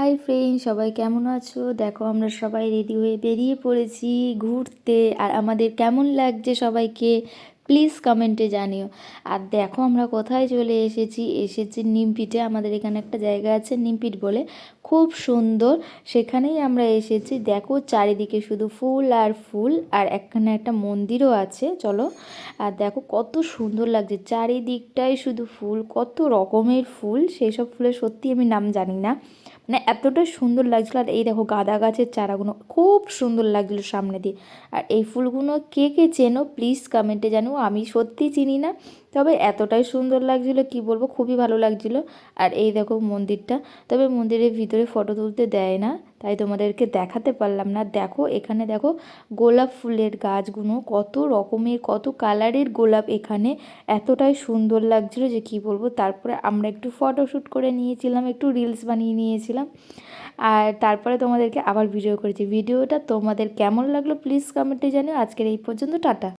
Hi friend, সবাই কেমন আছো? দেখো আমরা সবাই রেডি হয়ে বেরিয়ে পড়েছি ঘুরতে। আর আমাদের কেমন লাগছে সবাইকে প্লিজ কমেন্টে জানিও। আর দেখো আমরা কোথায় চলে এসেছি নিমপিটে। আমাদের এখানে একটা জায়গা আছে নিমপিট বলে, খুব সুন্দর। সেখানেই আমরা এসেছি। দেখো চারিদিকে শুধু ফুল আর ফুল, আর এখানে একটা মন্দিরও আছে, চলো। আর দেখো কত সুন্দর লাগছে, চারিদিকটাই শুধু ফুল, কত রকমের ফুল। সেই সব ফুলের সত্যি আমি নাম জানি না, মানে এতটা সুন্দর লাগছিলো। আর এই দেখো গাঁদা গাছের চারাগুলো খুব সুন্দর লাগছিলো সামনে দিয়ে। আর এই ফুলগুলো কে কে চেনো প্লিজ কমেন্টে জানো। আমি সত্যি চিনি না, তবে এতটাই সুন্দর লাগছিলো কি বলবো, খুবই ভালো লাগছিলো। আর এই দেখো মন্দিরটা, তবে মন্দিরের ভিতরে ফটো তুলতে দেয় না, তাই তোমাদেরকে দেখাতে পারলাম না। দেখো এখানে দেখো গোলাপ ফুলের গাছগুলো, কত রকমের কত কালারের গোলাপ এখানে, এতটাই সুন্দর লাগছিলো যে কি বলবো। তারপরে আমরা একটু ফটোশ্যুট করে নিয়েছিলাম, একটু রিলস বানিয়ে নিয়েছিলাম। আর তারপরে তোমাদেরকে আবার ভিডিও করেছি। ভিডিওটা তোমাদের কেমন লাগলো প্লিজ কমেন্টে জানিও। আজকের এই পর্যন্ত, টাটা।